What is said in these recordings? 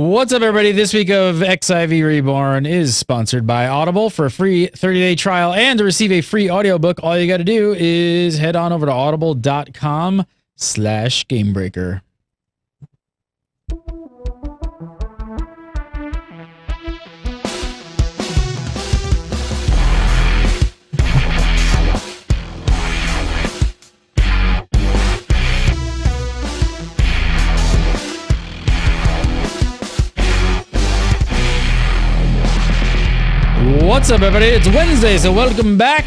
What's up, everybody? This week of XIV Reborn is sponsored by Audible. For a free 30-day trial and to receive a free audiobook, all you got to do is head on over to audible.com/gamebreaker. What's up, everybody? It's Wednesday, so welcome back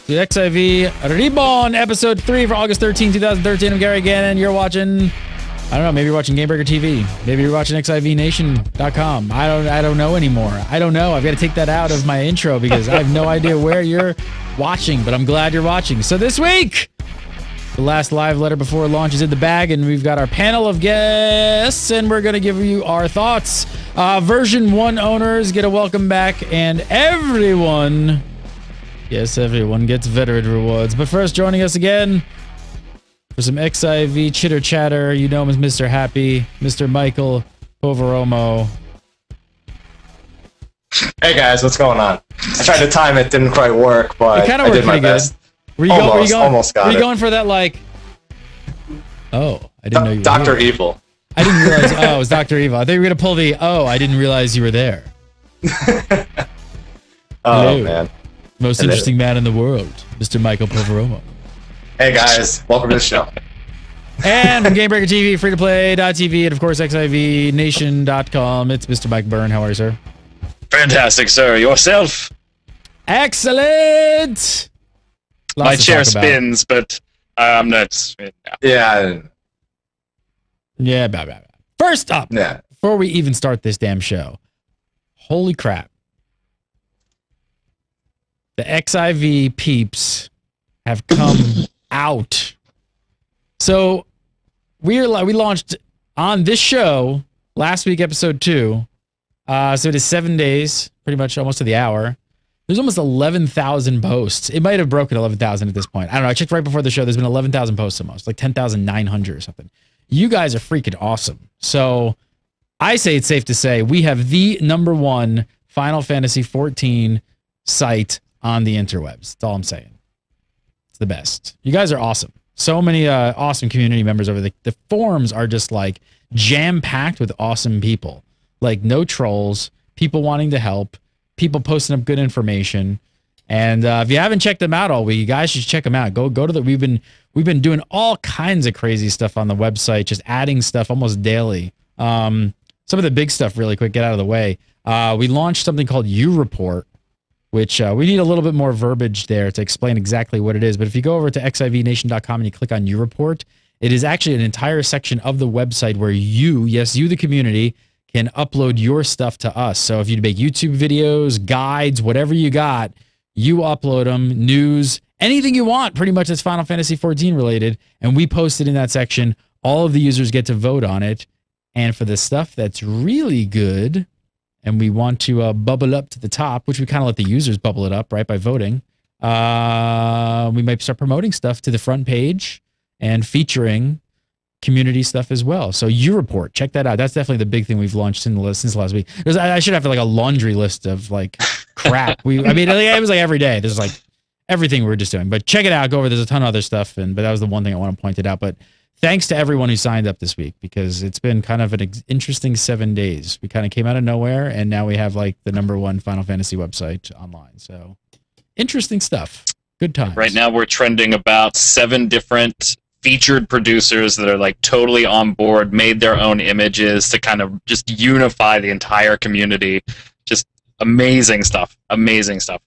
to XIV Reborn, episode 3 for August 13, 2013. I'm Gary Gannon. You're watching, I don't know, maybe you're watching GameBreaker TV. Maybe you're watching XIVNation.com. I don't know anymore. I don't know. I've got to take that out of my intro because I have no idea where you're watching, but I'm glad you're watching. So this week, the last live letter before launch is in the bag, and we've got our panel of guests, and we're going to give you our thoughts. Version 1 owners get a welcome back, and everyone, yes, everyone gets veteran rewards. But first, joining us again for some XIV chitter-chatter, you know him as Mr. Happy, Mr. Michael Poveromo. Hey guys, what's going on? I tried to time it, didn't quite work, but I did my best. Were you almost going for that, like, oh, I didn't know you were Dr. here. Evil. I didn't realize, oh, it was Dr. Evil. I thought you were going to pull the, oh, I didn't realize you were there. Oh, man. Most interesting man in the world, Mr. Michael Poveromo. Hey guys, welcome to the show. And from GameBreaker TV, free-to-play.tv, and of course, XIVNation.com, it's Mr. Mike Byrne. How are you, sir? Fantastic, sir. Yourself? Excellent! My chair spins, but I'm not. Yeah. Yeah, blah, blah, blah. First up, before we even start this damn show, holy crap. The XIV peeps have come out. So we launched on this show last week, episode 2. So it is 7 days, pretty much almost to the hour. There's almost 11,000 posts. It might have broken 11,000 at this point. I don't know. I checked right before the show. There's been 11,000 posts almost, like 10,900 or something. You guys are freaking awesome. So I say it's safe to say we have the #1 Final Fantasy XIV site on the interwebs. That's all I'm saying. It's the best. You guys are awesome. So many awesome community members over the forums are just like jam-packed with awesome people. Like no trolls, people wanting to help, people posting up good information. And if you haven't checked them out all week, you guys should check them out. Go to the, we've been doing all kinds of crazy stuff on the website, just adding stuff almost daily. Some of the big stuff really quick, get out of the way. We launched something called U-Report, which we need a little bit more verbiage there to explain exactly what it is. But if you go over to xivnation.com and you click on U-Report, it is actually an entire section of the website where you, yes, you, the community, can upload your stuff to us. So if you make YouTube videos, guides, whatever you got, you upload them, news, anything you want, pretty much that's Final Fantasy XIV related, and we post it in that section. All of the users get to vote on it. And for the stuff that's really good, and we want to bubble up to the top, which we kind of let the users bubble it up, right, by voting, we might start promoting stuff to the front page and featuring community stuff as well. So U-Report, check that out. That's definitely the big thing we've launched since last week. I should have like a laundry list of like crap. I mean, it was like every day. There's like everything we're just doing. But check it out. Go over. There's a ton of other stuff. But that was the one thing I want to point it out. But thanks to everyone who signed up this week because it's been kind of an interesting 7 days. We kind of came out of nowhere, and now we have like the #1 Final Fantasy website online. So interesting stuff. Good times. Right now we're trending about 7 different featured producers that are like totally on board, made their own images to kind of just unify the entire community. Just amazing stuff. Amazing stuff.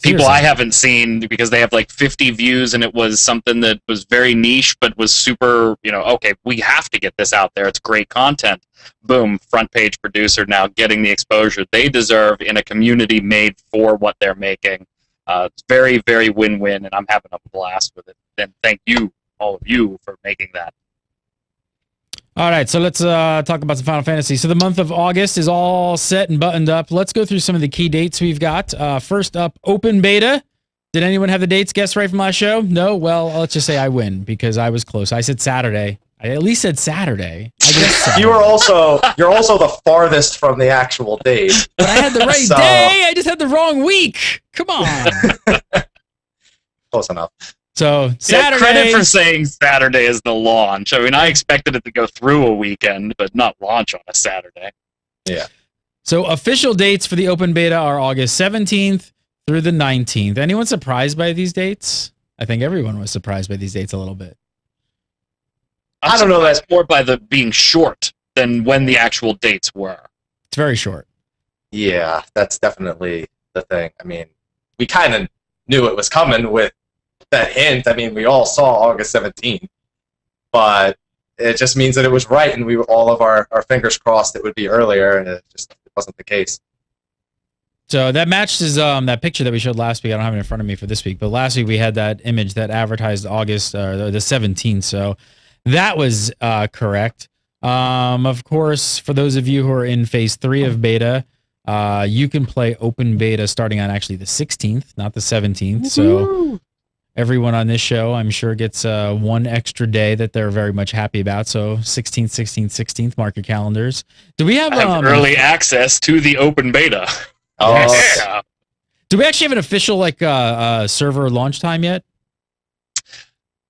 People I haven't seen because they have like 50 views and it was something that was very niche but was super, you know, okay, we have to get this out there. It's great content. Boom, front page producer now getting the exposure they deserve in a community made for what they're making. It's very, very win-win, and I'm having a blast with it. And thank you, all of you, for making that. All right, so let's talk about some Final Fantasy. So the month of August is all set and buttoned up. Let's go through some of the key dates we've got. First up, open beta. Did anyone have the dates guessed right from last show? No? Well, let's just say I win because I was close. I said Saturday. I at least said Saturday. I guess so. You're also the farthest from the actual date. But I had the right day. I just had the wrong week. Come on. Close enough. So Saturday. Yeah, credit for saying Saturday is the launch. I mean, I expected it to go through a weekend, but not launch on a Saturday. Yeah. So official dates for the open beta are August 17th through the 19th. Anyone surprised by these dates? I think everyone was surprised by these dates a little bit. I don't know. That's more by the being short than when the actual dates were. It's very short. Yeah, that's definitely the thing. I mean, we kind of knew it was coming with that hint. I mean, we all saw August 17th, but it just means that it was right, and we were all of our fingers crossed it would be earlier, and it wasn't the case. So that matches that picture that we showed last week. I don't have it in front of me for this week, but last week we had that image that advertised August the 17th. So that was correct. Of course, for those of you who are in phase 3 of beta, you can play open beta starting on actually the 16th, not the 17th. So everyone on this show, I'm sure, gets one extra day that they're very much happy about. So 16th, 16th, 16th, mark your calendars. Do we have, early access to the open beta? Oh, yes. Yeah. Do we actually have an official server launch time yet?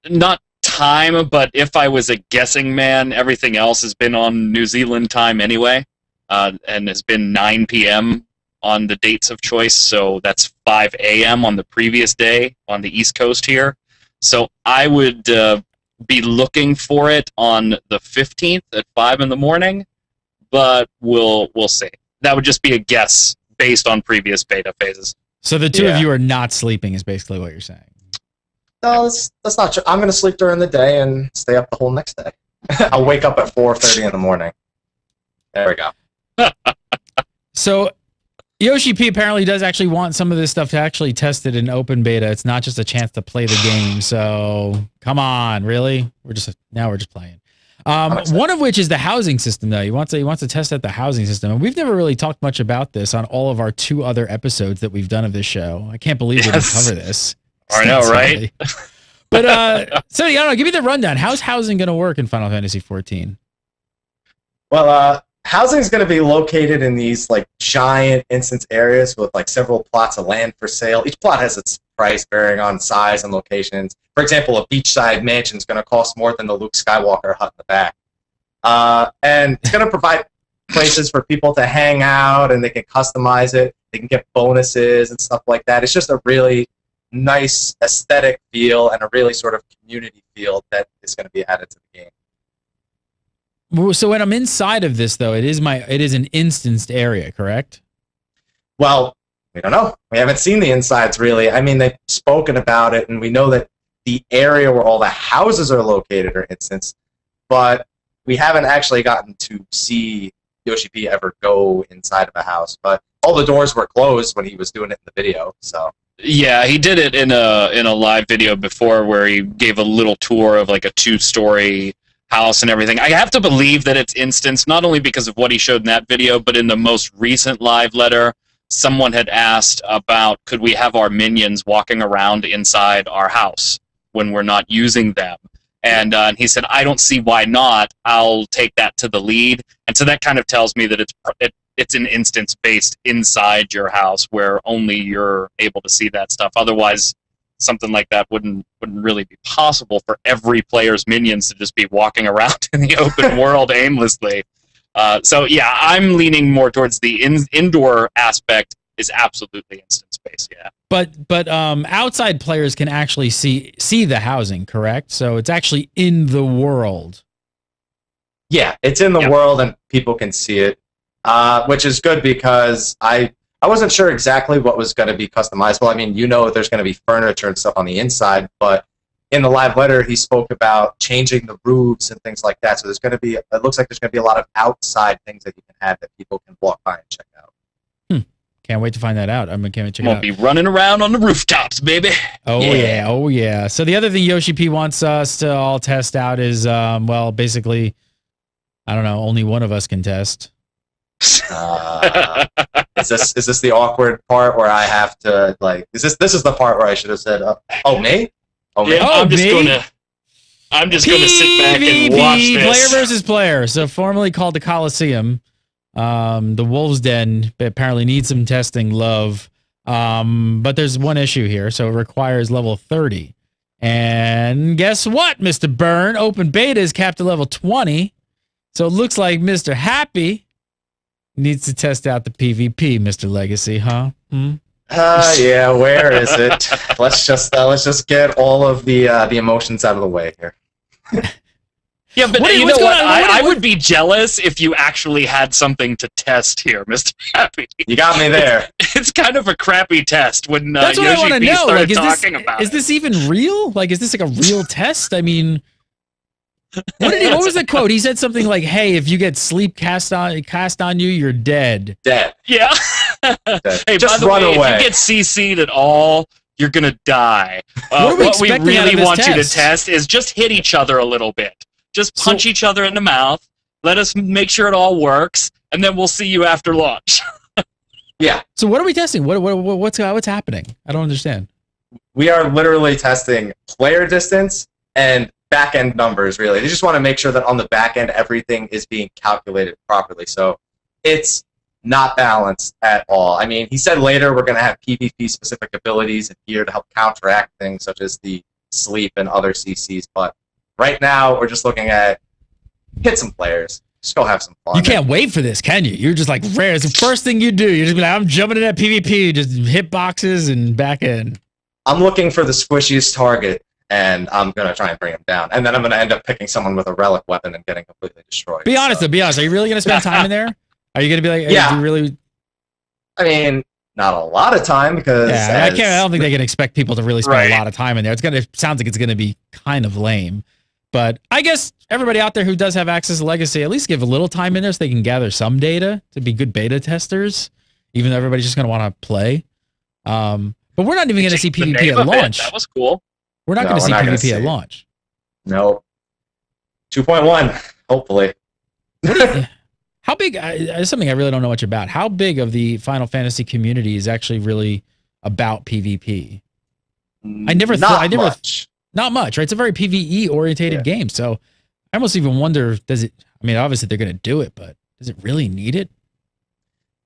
Not time, but if I was a guessing man, everything else has been on New Zealand time anyway, and has been 9 p.m. on the dates of choice, so that's 5 a.m. on the previous day on the East Coast here. So I would be looking for it on the 15th at 5 in the morning, but we'll see. That would just be a guess based on previous beta phases. So the two of you are not sleeping is basically what you're saying. No, that's not true. I'm going to sleep during the day and stay up the whole next day. I'll wake up at 4:30 in the morning. There we go. So Yoshi P apparently does actually want some of this stuff to actually test it in open beta. It's not just a chance to play the game. So come on, really? We're just playing. One of which is the housing system, though. He wants to test out the housing system, and we've never really talked much about this on all of our 2 other episodes that we've done of this show. I can't believe we didn't cover this. I know, right? But so I don't know. Give me the rundown. How's housing going to work in Final Fantasy XIV? Well, housing is going to be located in these giant instance areas with several plots of land for sale. Each plot has its price varying on size and locations. For example, a beachside mansion is going to cost more than the Luke Skywalker hut in the back. And it's going to provide places for people to hang out, and they can customize it. They can get bonuses and stuff like that. It's just a really nice aesthetic feel and a really sort of community feel that is going to be added to the game. So when I'm inside of this, though, it is an instanced area, correct? Well, we don't know. We haven't seen the insides, really. I mean, they've spoken about it, and we know that the area where all the houses are located are instanced, but we haven't actually gotten to see Yoshi P ever go inside of a house. But all the doors were closed when he was doing it in the video, so... Yeah, he did it in a live video before where he gave a little tour of a 2-story house and everything. I have to believe that it's instanced, not only because of what he showed in that video, but in the most recent live letter, someone had asked about could we have our minions walking around inside our house when we're not using them. And he said, I don't see why not. I'll take that to the lead. And so that kind of tells me that it's an instance based inside your house where only you're able to see that stuff. Otherwise, something like that wouldn't really be possible for every player's minions to just be walking around in the open world aimlessly. So yeah, I'm leaning more towards the indoor aspect is absolutely instance based. Yeah. But outside players can actually see the housing, correct? So it's actually in the world. Yeah, it's in the world and people can see it. Which is good because I wasn't sure exactly what was going to be customizable. I mean, there's going to be furniture and stuff on the inside, but in the live letter, he spoke about changing the roofs and things like that. So there's going to be, it looks like there's going to be a lot of outside things that you can add that people can walk by and check out. Can't wait to find that out. Can't wait to check it out. Won't be running around on the rooftops, baby. Oh yeah. Oh yeah. So the other thing Yoshi P wants us to all test out is, well, basically, I don't know, only one of us can test. Is this the awkward part where I have to this is the part where I should have said, "Oh me? Oh me?" Yeah, I'm just going to sit back and watch this. Player versus player. So formerly called the Coliseum. The Wolves Den apparently needs some testing love. But there's one issue here. So it requires level 30. And guess what, Mr. Byrne? Open beta is capped at level 20. So it looks like Mr. Happy needs to test out the PvP, Mr. Legacy, huh? Yeah, where is it? Let's just get all of the emotions out of the way here. Yeah, but you know what? I would be jealous if you actually had something to test here, Mr. Happy. You got me there. It's kind of a crappy test when That's what I want to know. Like, is it. this even real? Like, is this like a real test? I mean, what was the quote? He said something like, "Hey, if you get sleep cast on you, you're dead." Dead. Yeah. Hey, just by the run way, away. if you get CC'd at all, you're gonna die. What we really want you to test is just hit each other a little bit. Just punch each other in the mouth. Let us make sure it all works, and then we'll see you after launch. Yeah. So what are we testing? What's happening? I don't understand. We are literally testing player distance and back-end numbers, really. They just want to make sure that on the back end, everything is being calculated properly. So it's not balanced at all. I mean, he said later we're going to have PvP-specific abilities and gear to help counteract things such as the sleep and other CCs, but right now, we're just looking at hit some players. Just go have some fun. You can't wait for this, can you? You're just like, rare. It's the first thing you do. You're just like, I'm jumping in that PvP, just hit boxes and back in. I'm looking for the squishiest target, and I'm going to try and bring him down. And then I'm going to end up picking someone with a relic weapon and getting completely destroyed. Be honest, though. Be honest. Are you really going to spend time in there? Are you going to be like, yeah. Do you really? I mean, not a lot of time because I don't think they can expect people to really spend a lot of time in there. Sounds like it's going to be kind of lame. But I guess everybody out there who does have access to Legacy, at least give a little time in there so they can gather some data to be good beta testers, even though everybody's just going to want to play. But we're not even going to see PvP at launch. That was cool. We're not going to see PvP at launch. No. 2.1, hopefully. How big, it's something I really don't know much about. How big of the Final Fantasy community is actually really about PvP? Not much, right? It's a very PvE orientated game. So I almost even wonder, does it, I mean, obviously they're going to do it, but does it really need it?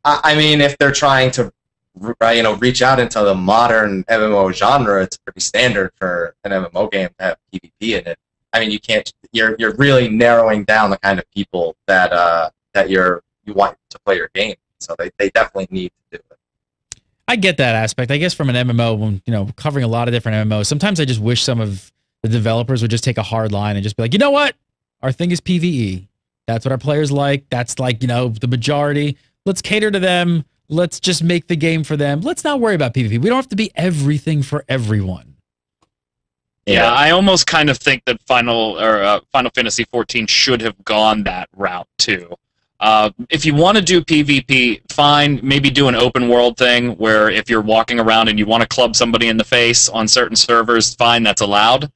I mean, if they're trying to, reach out into the modern MMO genre, it's pretty standard for an MMO game to have PvP in it. I mean, you're really narrowing down the kind of people that you want to play your game. So they definitely need to do it. I get that aspect. I guess from an MMO, when covering a lot of different MMOs, sometimes I just wish some of the developers would just take a hard line and just be like, you know what? Our thing is PvE. That's what our players like. That's like, the majority. Let's cater to them. Let's just make the game for them. Let's not worry about PvP. We don't have to be everything for everyone. Yeah, I almost kind of think that Final Fantasy XIV should have gone that route too. If you want to do PvP, fine. Maybe do an open world thing where if you're walking around and you want to club somebody in the face on certain servers, fine, that's allowed.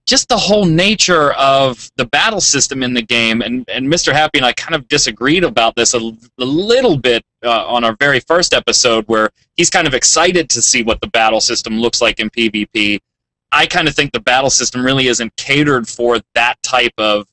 Just the whole nature of the battle system in the game, and Mr. Happy and I kind of disagreed about this a little bit on our very first episode, where he's kind of excited to see what the battle system looks like in PvP. I kind of think the battle system really isn't catered for that type of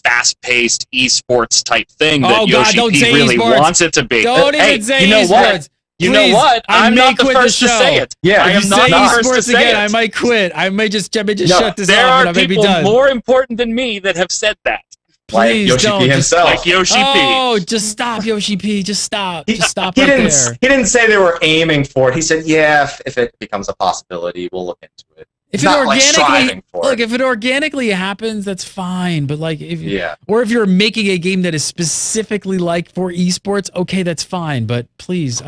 fast-paced esports type thing that Yoshi P really wants it to be. Don't even say esports. You know what? I'm not the first to say it. Yeah, I am not the first to say it. I might quit. I may just shut this off. There are people more important than me that have said that. Please like Yoshi P himself. Like Yoshi P. Oh, just stop, Yoshi P. Just stop. Just stop right there. He didn't say they were aiming for it. He said, yeah, if it becomes a possibility, we'll look into it. If it organically happens, that's fine. But if you're making a game that is specifically for esports, okay, that's fine. But please,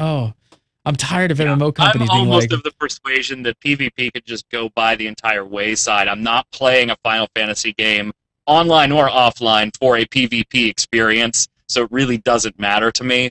I'm tired of MMO companies being I'm almost of the persuasion that PvP could just go by the entire wayside. I'm not playing a Final Fantasy game, online or offline, for a PvP experience, so it really doesn't matter to me.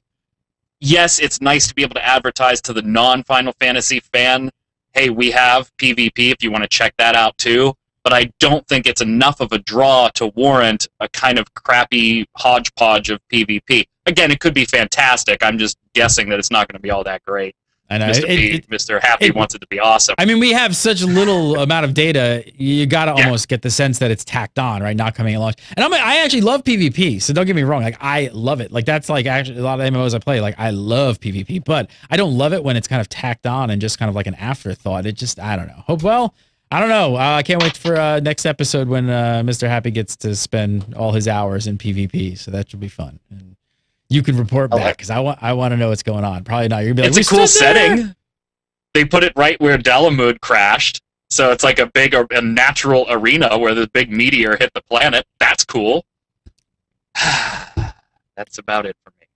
Yes, it's nice to be able to advertise to the non-Final Fantasy fan, hey, we have PvP if you want to check that out too, but I don't think it's enough of a draw to warrant a kind of crappy hodgepodge of PvP. Again, it could be fantastic. I'm just guessing that it's not going to be all that great. And Mr. Happy wants it to be awesome. I mean, we have such little amount of data. You got to almost get the sense that it's tacked on, right? Not coming at launch. And I actually love PvP, so don't get me wrong. Like, I love it. Like, that's like actually a lot of MMOs I play. Like, I love PvP, but I don't love it when it's kind of tacked on and just kind of like an afterthought. It just, I don't know. I don't know. I can't wait for next episode when Mr. Happy gets to spend all his hours in PvP. So that should be fun. And you can report back because I want to know what's going on. Probably not. You're gonna be like, it's a cool setting. They put it right where Dalamud crashed, so it's like a natural arena where the big meteor hit the planet. That's cool. That's about it for me.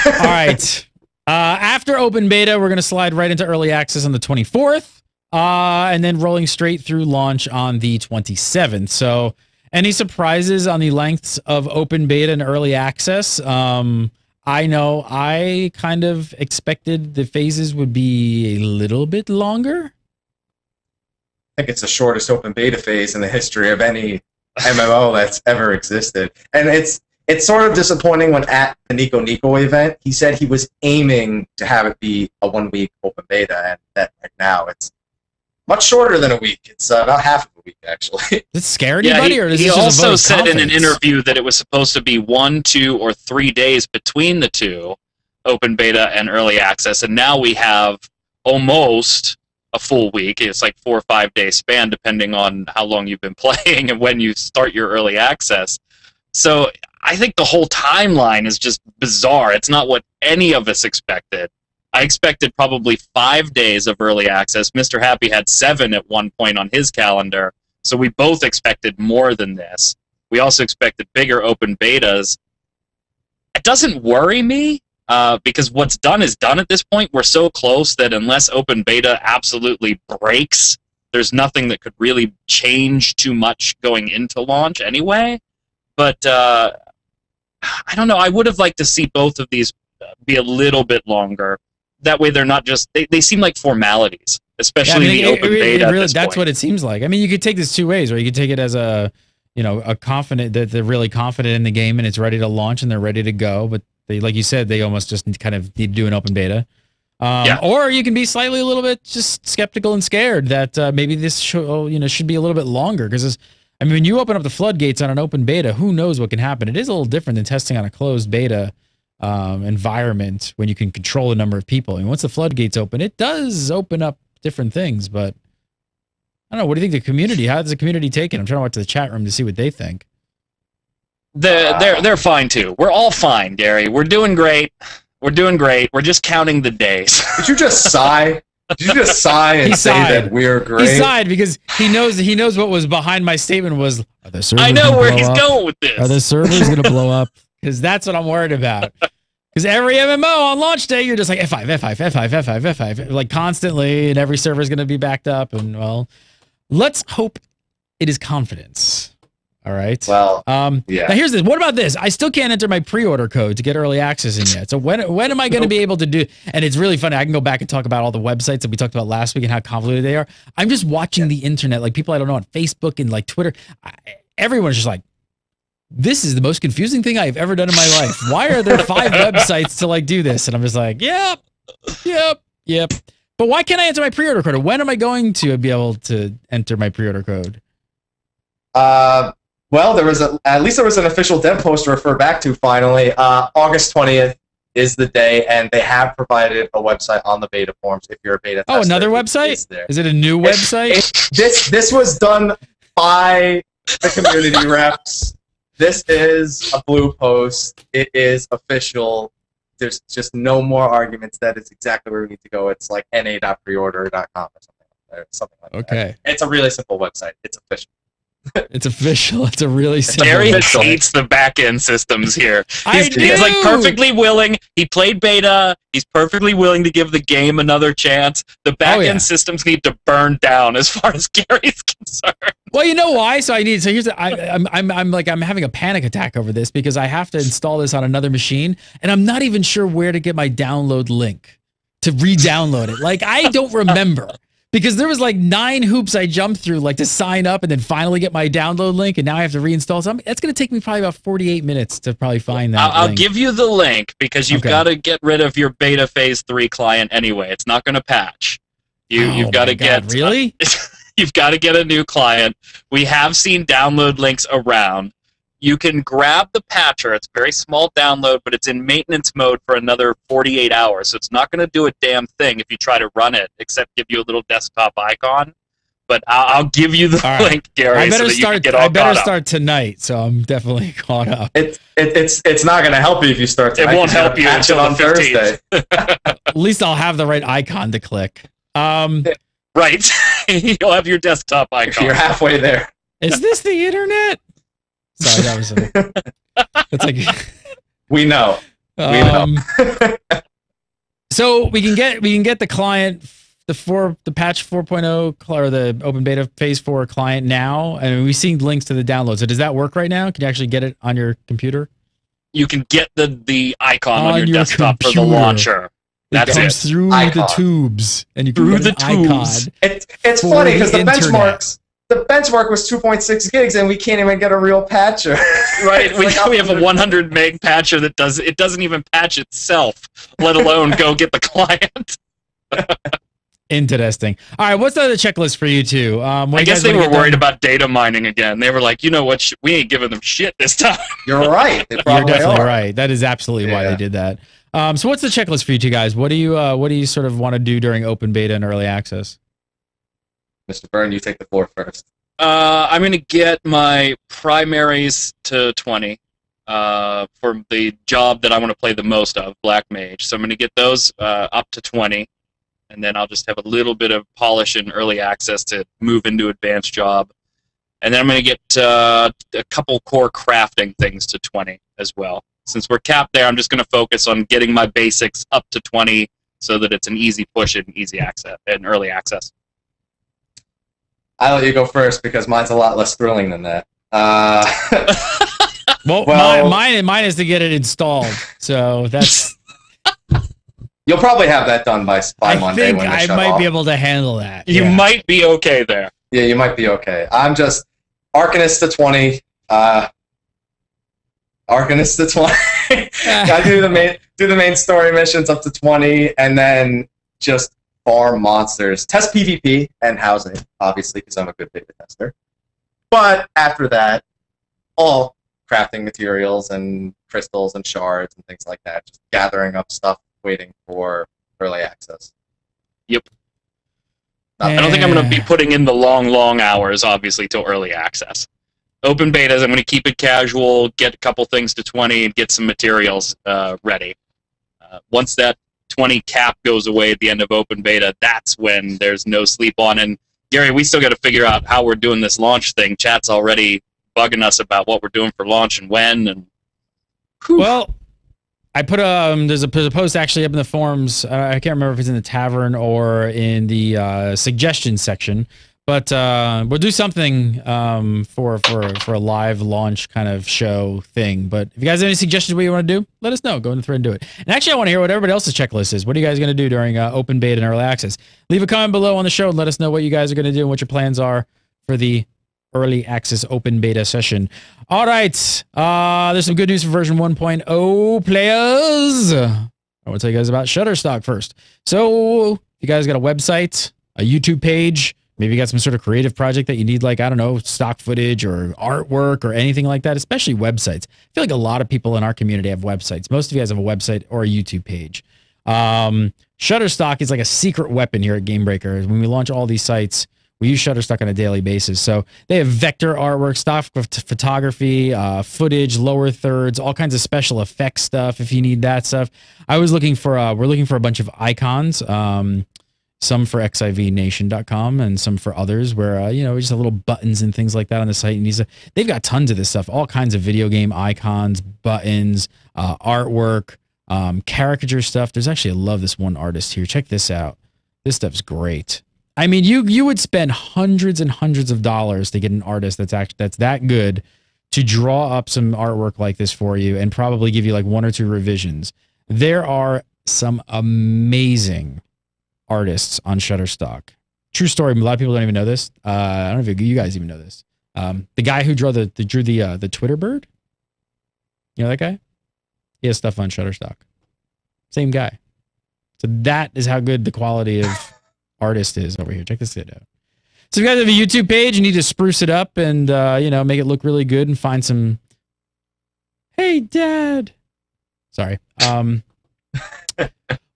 All right. After open beta, we're gonna slide right into early access on the 24th, and then rolling straight through launch on the 27th. So, any surprises on the lengths of open beta and early access? I know I kind of expected the phases would be a little bit longer. I think it's the shortest open beta phase in the history of any MMO that's ever existed. And it's sort of disappointing when at the Nico event, he said he was aiming to have it be a 1 week open beta, and that right now it's much shorter than a week. It's about half of a week, actually. Does it scare anybody? Or he also said in an interview that it was supposed to be 1, 2, or 3 days between the two, open beta and early access, and now we have almost a full week. It's like 4 or 5 day span, depending on how long you've been playing and when you start your early access. So I think the whole timeline is just bizarre. It's not what any of us expected. I expected probably 5 days of early access. Mr. Happy had 7 at one point on his calendar, so we both expected more than this. We also expected bigger open betas. It doesn't worry me, because what's done is done at this point. We're so close that unless open beta absolutely breaks, there's nothing that could really change too much going into launch anyway. But I don't know. I would have liked to see both of these be a little bit longer. That way they're not just, they seem like formalities, especially the open beta at this that's point. what it seems like. I mean, you could take this 2 ways, or you could take it as a confident, that they're really confident in the game and it's ready to launch and they're ready to go. But they, like you said, they almost just kind of need to do an open beta. Or you can be slightly a little bit just skeptical and scared that maybe this should be a little bit longer. Because I mean, when you open up the floodgates on an open beta, who knows what can happen? It is a little different than testing on a closed beta environment when you can control the number of people. I mean, once the floodgates open, it does open up different things. But I don't know. What do you think the community? How does the community take it? I'm trying to watch the chat room to see what they think. They're fine too. We're all fine, Gary. We're doing great. We're doing great. We're just counting the days. Did you just sigh? Did you just sigh and say that we're great? He sighed because he knows what was behind my statement was. Are the servers I know where he's going with this. Are the servers going to blow up? Because that's what I'm worried about. Because every MMO on launch day, you're just like F5, F5, F5, F5, F5, like constantly, and every server is going to be backed up. And well, let's hope it is confidence. All right. Well, yeah. Now here's this. What about this? I still can't enter my pre-order code to get early access in yet. So when am I going to be able to do? And it's really funny. I can go back and talk about all the websites that we talked about last week and how convoluted they are. I'm just watching the internet, like people I don't know on Facebook and like Twitter. Everyone's just like, this is the most confusing thing I've ever done in my life. Why are there 5 websites to like do this? And I'm just like, yep. But why can't I enter my pre-order code? When am I going to be able to enter my pre-order code? Well, at least there was an official dev post to refer back to finally. August 20th is the day, and they have provided a website on the beta forums if you're a beta tester. Oh, another website? Is it a new website? This was done by the community reps. This is a blue post. It is official. There's just no more arguments. That is exactly where we need to go. It's like na.preorder.com or something like that. Okay. It's a really simple website. It's official. It's official. It's a really simple. Gary hates the back-end systems here. He's like perfectly willing. He played beta. He's perfectly willing to give the game another chance. The back-end systems need to burn down, as far as Gary's concerned. Well, you know why? So here's I'm having a panic attack over this because I have to install this on another machine, and I'm not even sure where to get my download link to re-download it. Like I don't remember. Because there was like 9 hoops I jumped through, like to sign up and then finally get my download link, and now I have to reinstall something. That's going to take me probably about 48 minutes to probably find that. I'll give you the link because you've got to get rid of your beta phase 3 client anyway. It's not going to patch. You've got to get really. You've got to get a new client. We have seen download links around. You can grab the patcher. It's a very small download, but it's in maintenance mode for another 48 hours. So it's not going to do a damn thing if you try to run it, except give you a little desktop icon. But I'll give you the link, Gary. I better so start tonight, so I'm definitely caught up. It's not going to help you if you start tonight. It won't help you until on Thursday. At least I'll have the right icon to click. Right. You'll have your desktop icon. You're halfway there. Is this the internet? Sorry, that was it's like we know. So we can get the client, the patch 4.0 or the open beta phase 4 client now, and we've seen links to the download. So does that work right now? Can you actually get it on your computer? You can get the icon on your desktop computer. For the launcher. It comes through the tubes, and you can through get the an tubes. It's funny because the benchmark was 2.6 gigs, and we can't even get a real patcher. Right, we have a 100 meg patcher that doesn't even patch itself, let alone go get the client. Interesting. All right, what's the other checklist for you two? I guess they were worried about data mining again. They were like, you know what? We ain't giving them shit this time. You're right. You're definitely right. That is absolutely why they did that. So what's the checklist for you two guys? What do you sort of want to do during open beta and early access? Mr. Byrne, you take the floor first. I'm going to get my primaries to 20 for the job that I want to play the most of, Black Mage. So I'm going to get those up to 20, and then I'll just have a little bit of polish in early access to move into advanced job. And then I'm going to get a couple core crafting things to 20 as well. Since we're capped there, I'm just going to focus on getting my basics up to 20 so that it's an easy push in easy access and early access. I'll let you go first because mine's a lot less thrilling than that. Well, mine is to get it installed. So that's. You'll probably have that done by Monday. I might be able to handle that. You might be okay there. Yeah, you might be okay. I'm just Arcanist to 20. Arcanist to 20. I do the main story missions up to 20, and then just farm monsters, test PvP and housing, obviously, because I'm a good beta tester. But after that, all crafting materials and crystals and shards and things like that, just gathering up stuff, waiting for early access. Yep. I don't think I'm going to be putting in the long hours, obviously, till early access. Open betas, I'm going to keep it casual, get a couple things to 20, and get some materials ready. Once that 20 cap goes away at the end of open beta, that's when there's no sleep on. And Gary, we still got to figure out how we're doing this launch thing. Chat's already bugging us about what we're doing for launch and when. And well, I put there's a post actually up in the forums. I can't remember if it's in the tavern or in the suggestion section, but we'll do something for a live launch kind of show thing. But if you guys have any suggestions what you want to do, let us know. Go in the thread and do it. And actually, I want to hear what everybody else's checklist is. What are you guys going to do during open beta and early access? Leave a comment below on the show and let us know what you guys are going to do and what your plans are for the early access open beta session. All right. There's some good news for version 1.0 players. I want to tell you guys about Shutterstock first. So if you guys got a website, a YouTube page, maybe you got some sort of creative project that you need, like, I don't know, stock footage or artwork or anything like that, especially websites. I feel like a lot of people in our community have websites. Most of you guys have a website or a YouTube page. Shutterstock is like a secret weapon here at Gamebreaker. When we launch all these sites, we use Shutterstock on a daily basis. So they have vector artwork, stock photography, footage, lower thirds, all kinds of special effects stuff if you need that stuff. I was looking for, we're looking for a bunch of icons, some for xivnation.com and some for others where, you know, we just have little buttons and things like that on the site. And they've got tons of this stuff, all kinds of video game icons, buttons, artwork, caricature stuff. There's actually, I love this one artist here. Check this out. This stuff's great. I mean, you would spend hundreds and hundreds of dollars to get an artist that's that good to draw up some artwork like this for you and probably give you like 1 or 2 revisions. There are some amazing artists on Shutterstock. True story. A lot of people don't even know this. I don't know if you guys even know this. The guy who drew the Twitter bird. You know that guy? He has stuff on Shutterstock. Same guy. So that is how good the quality of artist is over here. Check this shit out. So if you guys have a YouTube page, you need to spruce it up and make it look really good and find some. Hey, Dad. Sorry. Want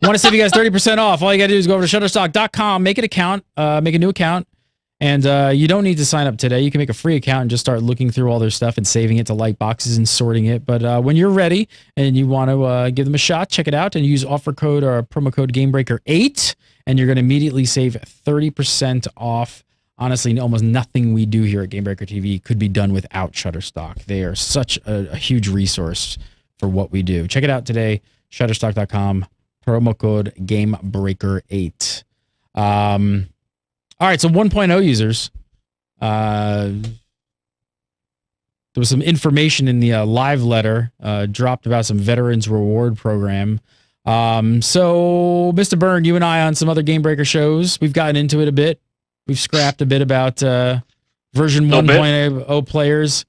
to save you guys 30% off. All you got to do is go over to shutterstock.com, make an account, make a new account, and you don't need to sign up today. You can make a free account and just start looking through all their stuff and saving it to light boxes and sorting it. But when you're ready and you want to give them a shot, check it out and use offer code or promo code GameBreaker8, and you're going to immediately save 30% off. Honestly, almost nothing we do here at GameBreaker TV could be done without Shutterstock. They are such a huge resource for what we do. Check it out today, shutterstock.com. Promo code GameBreaker8. All right, so 1.0 users. There was some information in the live letter dropped about some Veterans Reward Program. So, Mr. Byrne, you and I on some other Game Breaker shows, we've gotten into it a bit. We've scrapped a bit about version 1.0 players,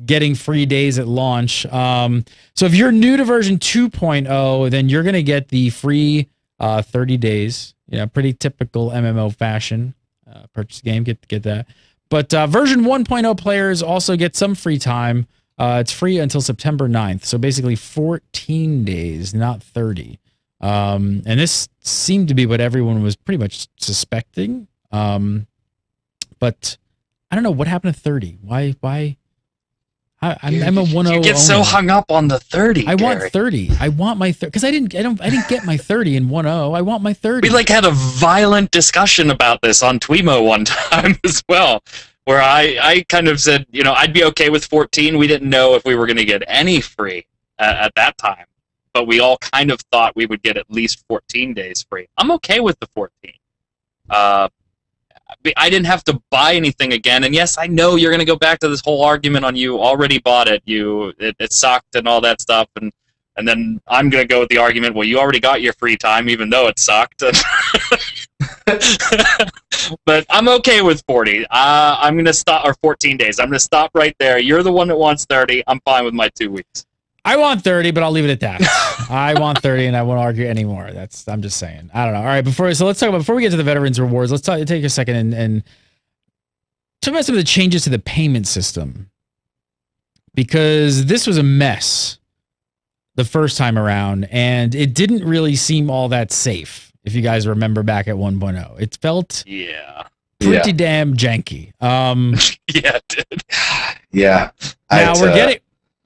getting free days at launch. So if you're new to version 2.0, then you're going to get the free 30 days. Pretty typical MMO fashion. Purchase the game, get that. But version 1.0 players also get some free time. It's free until September 9th. So basically 14 days, not 30. And this seemed to be what everyone was pretty much suspecting. But I don't know what happened to 30. Why? I'm a 1.0. You get so hung up on the 30. I want 30. I want my 30 because I didn't get my 30 in 1.0. I want my 30. We had a violent discussion about this on Twemo one time as well, where I kind of said, I'd be okay with 14. We didn't know if we were going to get any free at that time, but we all kind of thought we would get at least 14 days free. I'm okay with the 14. I didn't have to buy anything again, and yes, I know you're going to go back to this whole argument on you already bought it, it sucked and all that stuff, and then I'm going to go with the argument, well, you already got your free time, even though it sucked. But I'm okay with 40. I'm going to stop, or 14 days. I'm going to stop right there. You're the one that wants 30. I'm fine with my 2 weeks. I want 30, but I'll leave it at that. I want 30, and I won't argue anymore. I'm just saying. I don't know. All right, before we get to the Veterans Rewards, let's take a second and talk about some of the changes to the payment system, because this was a mess the first time around, and it didn't really seem all that safe. If you guys remember back at 1.0, it felt pretty damn janky. Yeah, it did. Yeah. Now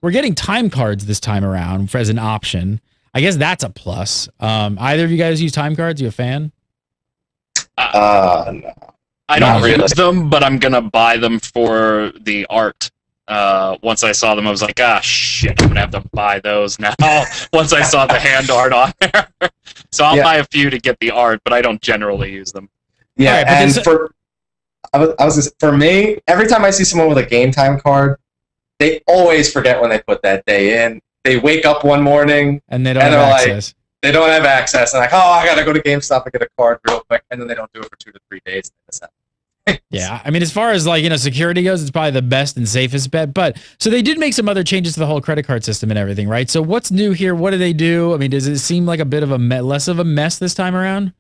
we're getting time cards this time around as an option. I guess that's a plus. Either of you guys use time cards? You a fan? No. I don't use them, but I'm gonna buy them for the art. Once I saw them, I was like, shit, I'm gonna have to buy those now. Once I saw the hand art on there. So I'll buy a few to get the art, but I don't generally use them. Yeah, right, and for me, every time I see someone with a game time card, they always forget when they put that day in. They wake up one morning and they don't have access. They don't have access. And I gotta go to GameStop and get a card real quick, and then they don't do it for 2 to 3 days. Yeah, I mean, as far as security goes, it's probably the best and safest bet. But so they did make some other changes to the whole credit card system and everything, right? So what's new here? What do they do? I mean, does it seem like a bit of less of a mess this time around?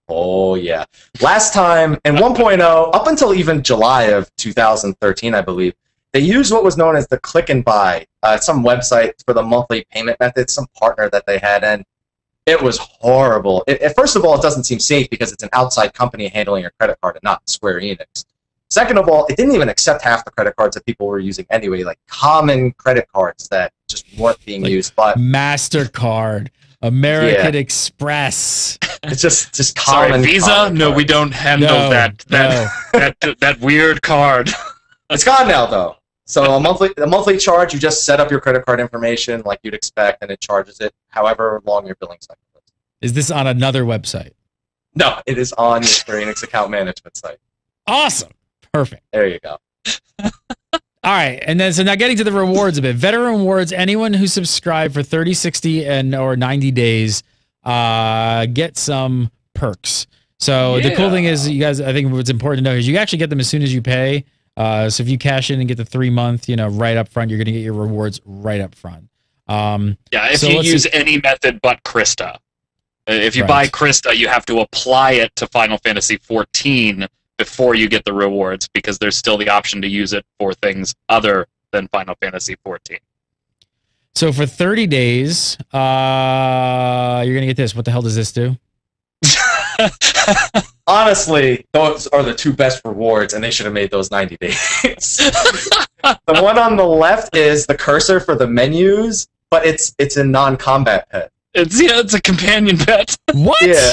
Oh yeah, last time in 1.0, up until even July of 2013, I believe, they used what was known as the click and buy, some website for the monthly payment method, some partner that they had, and it was horrible. First of all, it doesn't seem safe because it's an outside company handling your credit card and not Square Enix. Second of all, it didn't even accept half the credit cards that people were using anyway, like common credit cards that just weren't being used. But MasterCard, American Express. It's just common. Sorry, Visa? Common no, we don't handle that weird card. It's gone now, though. So a monthly charge, you just set up your credit card information like you'd expect, and it charges it however long your billing cycle is. Is this on another website? No, it is on your Square Enix account management site. Awesome. Perfect. There you go. All right, and then so now getting to the rewards a bit. Veteran rewards, anyone who subscribed for 30, 60, or 90 days get some perks. So the cool thing is, you guys, I think what's important to know is you actually get them as soon as you pay. So if you cash in and get the 3-month, right up front, you're going to get your rewards right up front. If you use any method but Krista. If you buy Krista, you have to apply it to Final Fantasy XIV before you get the rewards, because there's still the option to use it for things other than Final Fantasy XIV. So for 30 days, you're going to get this. What the hell does this do? Honestly, those are the 2 best rewards, and they should have made those 90 days. The one on the left is the cursor for the menus, but it's a non-combat pet. It's a companion pet. What? Yeah.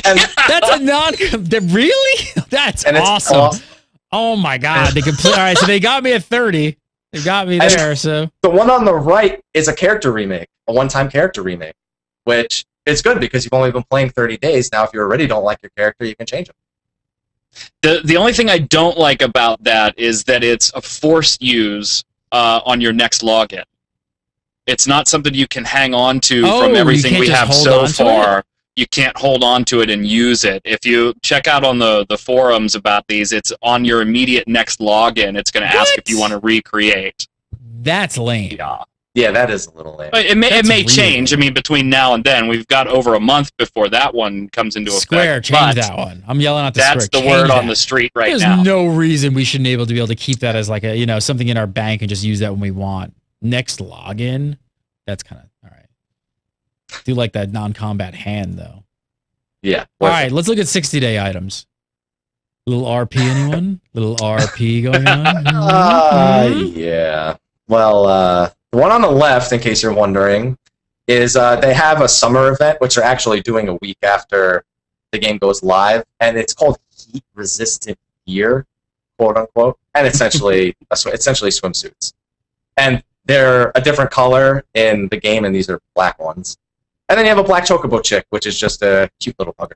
And that's a really? That's awesome. Oh my god! All right, so they got me at 30. They got me there. So the one on the right is a character remake, a one-time character remake, which is good because you've only been playing 30 days. Now, if you already don't like your character, you can change them. The only thing I don't like about that is that it's a forced use on your next login. It's not something you can hang on to from everything we have so far. You can't hold on to it and use it. If you check out on the forums about these, it's on your immediate next login. It's going to ask if you want to recreate. That's lame. Yeah, that is a little lame. It may change. I mean, between now and then, we've got over a month before that one comes into effect. Square, change that one. I'm yelling at the Square. That's the word on the street right now. There's no reason we shouldn't be able to keep that as like a something in our bank and just use that when we want. Next login, that's kind of all right. Do like that non-combat hand though. Yeah. All right, let's look at 60-day items. Little RP, anyone? Little RP going on? Yeah. Well, the one on the left, in case you're wondering, is they have a summer event, which they're actually doing a week after the game goes live, and it's called heat-resistant gear, quote unquote, and essentially swimsuits. And they're a different color in the game, and these are black ones. And then you have a black chocobo chick, which is just a cute little bugger.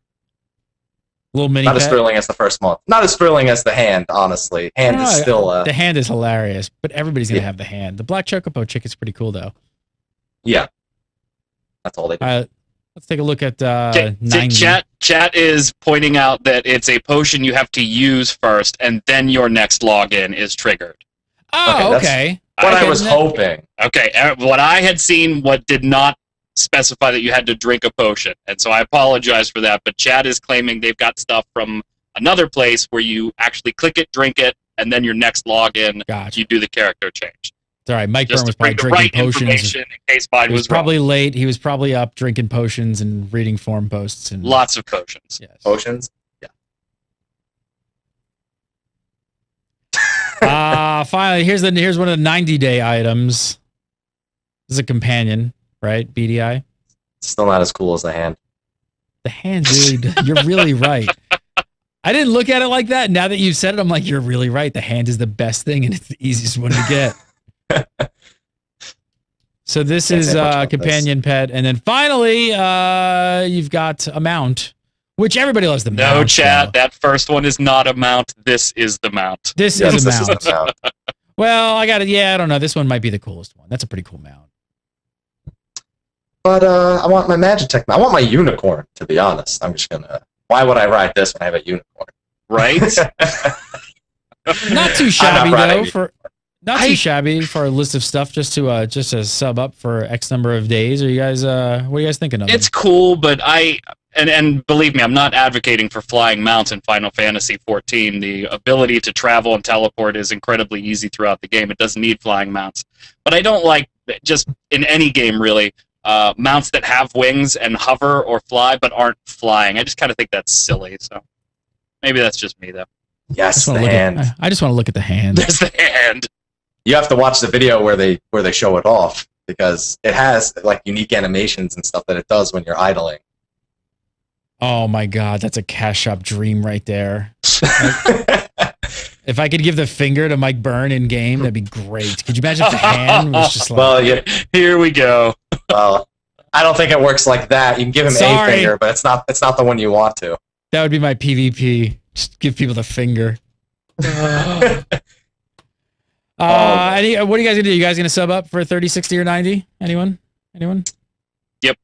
Little mini Not pet? as thrilling as the first month. Not as thrilling as the hand, honestly. Hand is still... the hand is hilarious, but everybody's going to have the hand. The black chocobo chick is pretty cool, though. Yeah. That's all they do. Let's take a look at 90. Chat is pointing out that it's a potion you have to use first, and then your next login is triggered. Oh, okay. What I was hoping. Okay, what I had seen, what did not specify that you had to drink a potion, and so I apologize for that, but chat is claiming they've got stuff from another place where you actually click it, drink it, and then your next login, you do the character change. It's all right. Mike Just Byrne was to bring probably drinking the right potions. information in case mine He was was wrong. probably late. He was probably up drinking potions and reading forum posts. And Lots of potions. Yes. Potions? Finally, here's one of the 90-day items. This is a companion, right? BDI. Still not as cool as the hand. The hand, dude. You're really right. I didn't look at it like that. Now that you've said it, I'm like, you're really right. The hand is the best thing, and it's the easiest one to get. So this is a companion pet, and then finally, you've got a mount, which everybody loves the mount. No, chat. That first one is not a mount. This is the mount. This is a mount. Well, I got it. Yeah, I don't know. This one might be the coolest one. That's a pretty cool mount. But I want my Magitech. I want my unicorn, to be honest. I'm just gonna. Why would I ride this when I have a unicorn? Right? Not too shabby though. Too shabby for a list of stuff just to sub up for X number of days. Are you guys? What are you guys thinking of? It's cool, but and believe me, I'm not advocating for flying mounts in Final Fantasy XIV. The ability to travel and teleport is incredibly easy throughout the game. It doesn't need flying mounts. But I don't like, just in any game really, mounts that have wings and hover or fly but aren't flying. I just kind of think that's silly. So maybe that's just me though. Yes, the hand. I just want to look at the hand. There's the hand. You have to watch the video where they show it off, because it has like unique animations and stuff that it does when you're idling. Oh my god, that's a cash shop dream right there. If I could give the finger to Mike Byrne in game, that'd be great. Could you imagine if the hand was just like... Well, yeah. Here we go. Well, I don't think it works like that. You can give him a finger, but it's not the one you want to. That would be my PvP. Just give people the finger. What are you guys gonna do? You guys gonna sub up for 30, 60, or 90? Anyone? Yep.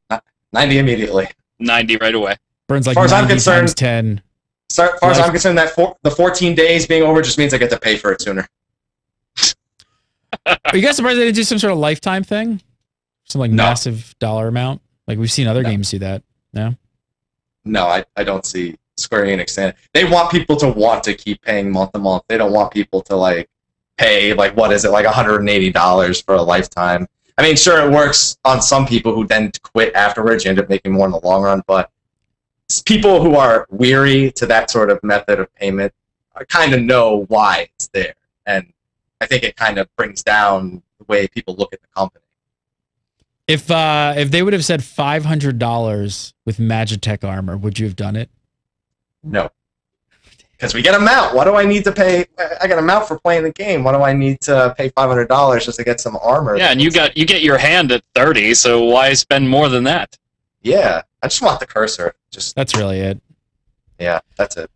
90 immediately. 90 right away. Burns like as far as I'm 90 concerned, times 10. as far as I'm concerned, that the 14 days being over just means I get to pay for it sooner. Are you guys surprised they didn't do some sort of lifetime thing? Some like massive dollar amount? Like we've seen other games do that. No? No, I don't see Square Enix saying it. They want people to want to keep paying month to month. They don't want people to like pay like what is it, like $180 for a lifetime. I mean, sure, it works on some people who then quit afterwards. You end up making more in the long run, but people who are weary to that sort of method of payment kind of know why it's there, and I think it kind of brings down the way people look at the company. If they would have said $500 with Magitech armor, would you have done it? No. Because we get a mount. What do I need to pay? I got a mount for playing the game. What do I need to pay $500 just to get some armor? Yeah, and you get your hand at 30, so why spend more than that? Yeah, I just want the cursor. That's really it. Yeah, that's it.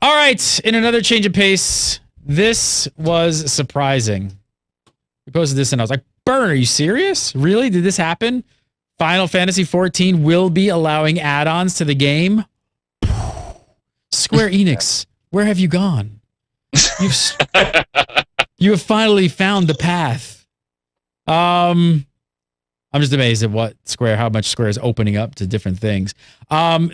All right, in another change of pace, this was surprising. We posted this and I was like, Burn, are you serious? Really? Did this happen? Final Fantasy XIV will be allowing add-ons to the game? Square Enix, where have you gone? You have finally found the path. I'm just amazed at how much Square is opening up to different things.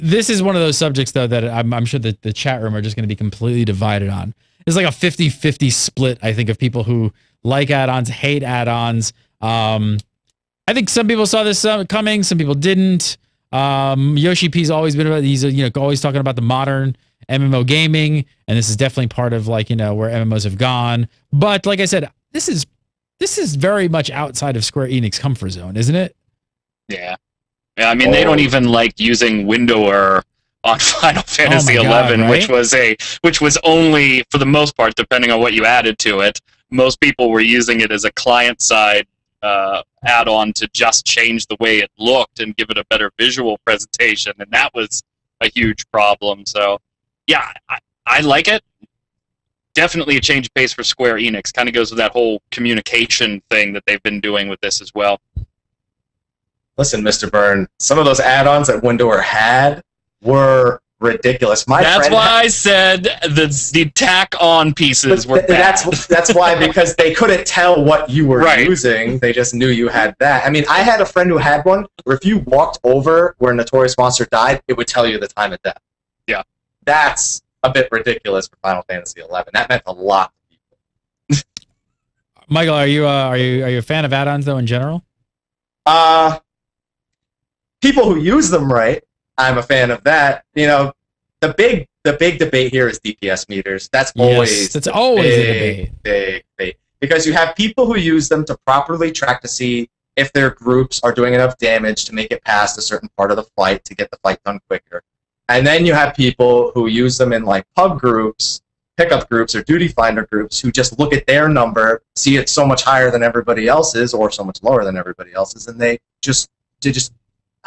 This is one of those subjects, though, that I'm sure that the chat room are just going to be completely divided on. It's like a 50-50 split, I think, of people who like add-ons, hate add-ons. I think some people saw this coming, some people didn't. Yoshi P's always been about, he's always talking about the modern MMO gaming, and this is definitely part of where MMOs have gone. But like I said, this is very much outside of Square Enix comfort zone, isn't it? Yeah. I mean, they don't even like using windower on Final Fantasy XI, right? which was only, for the most part, depending on what you added to it, most people were using it as a client-side add-on to just change the way it looked and give it a better visual presentation, and that was a huge problem. So, yeah, I like it. Definitely a change of pace for Square Enix. Kind of goes with that whole communication thing that they've been doing with this as well. Listen, Mr. Byrne, some of those add-ons that Windower had were ridiculous. That's why I said the tack-on pieces were bad. That's why, because they couldn't tell what you were using. They just knew you had that. I mean, I had a friend who had one where if you walked over where a Notorious Monster died, it would tell you the time of death. Yeah. That's a bit ridiculous for Final Fantasy XI. That meant a lot to people. Michael, are you a fan of add-ons though in general? People who use them right, I'm a fan of that. You know, the big debate here is DPS meters. That's always a debate. Big debate. Because you have people who use them to properly track to see if their groups are doing enough damage to make it past a certain part of the fight to get the fight done quicker. And then you have people who use them in like pub groups, pickup groups, or duty finder groups who just look at their number, see it so much higher than everybody else's or so much lower than everybody else's, and they just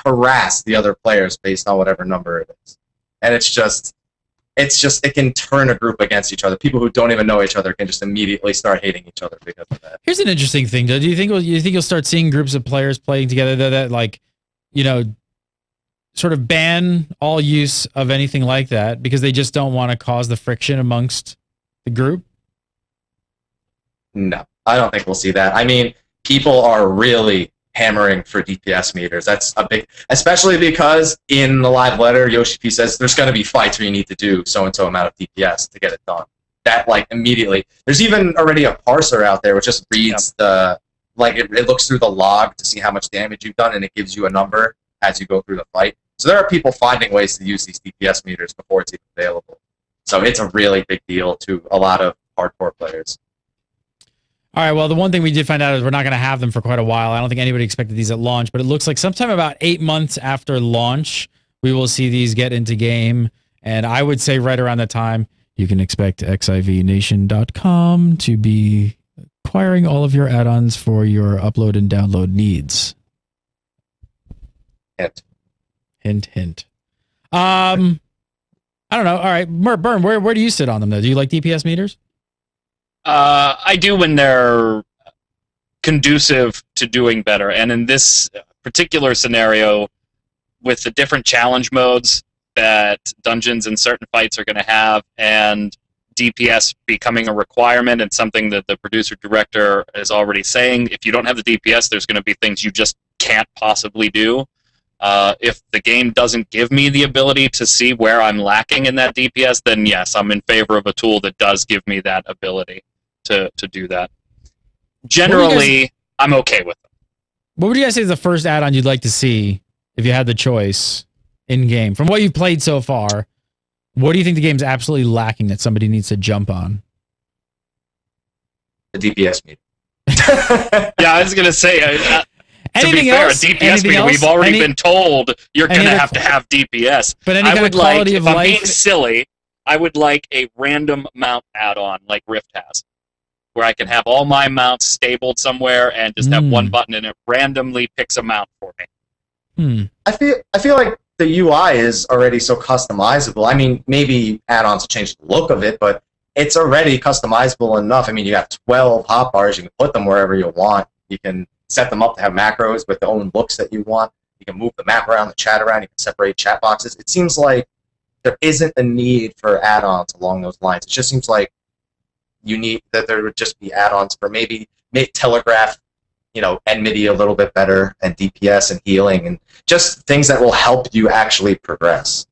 harass the other players based on whatever number it is. And it can turn a group against each other. People who don't even know each other can just immediately start hating each other because of that. Here's an interesting thing, though. Do you think you'll start seeing groups of players playing together that like, sort of ban all use of anything like that because they just don't want to cause the friction amongst the group? No, I don't think we'll see that. I mean, people are really hammering for DPS meters. That's a big, especially because in the live letter, Yoshi P says there's going to be fights where you need to do so-and-so amount of DPS to get it done. That, like, immediately. There's even already a parser out there which just reads it looks through the log to see how much damage you've done, and it gives you a number as you go through the fight. So there are people finding ways to use these DPS meters before it's even available. So it's a really big deal to a lot of hardcore players. All right, well, the one thing we did find out is we're not going to have them for quite a while. I don't think anybody expected these at launch, but it looks like sometime about 8 months after launch, we will see these get into game. And I would say right around that time, you can expect XIVNation.com to be acquiring all of your add-ons for your upload and download needs. Hint, hint. I don't know. All right, Burn, where do you sit on them, though? Do you like DPS meters? I do when they're conducive to doing better. And in this particular scenario, with the different challenge modes, that dungeons and certain fights are going to have, and DPS becoming a requirement, and something that the producer director is already saying. If you don't have the DPS, there's going to be things you just can't possibly do. If the game doesn't give me the ability to see where I'm lacking in that DPS, then yes, I'm in favor of a tool that does give me that ability to do that. Generally, I'm okay with it. What would you guys say is the first add-on you'd like to see if you had the choice in-game? From what you've played so far, what do you think the game's absolutely lacking that somebody needs to jump on? The DPS meter. Yeah, I was going to say, to anything be fair, else? a DPS Anything meter, else? we've already been told you're going to have DPS. But any kind of quality of if I'm life? being silly, I would like a random mount add-on like Rift has, where I can have all my mounts stabled somewhere and just have one button and it randomly picks a mount for me. I feel like the UI is already so customizable. I mean, maybe add-ons will change the look of it, but it's already customizable enough. I mean, you have 12 hotbars. You can put them wherever you want. You can set them up to have macros with their own looks that you want. You can move the map around, the chat around. You can separate chat boxes. It seems like there isn't a need for add-ons along those lines. It just seems like you need that there would just be add-ons for maybe telegraph, enmity a little bit better, and DPS and healing, and just things that will help you actually progress.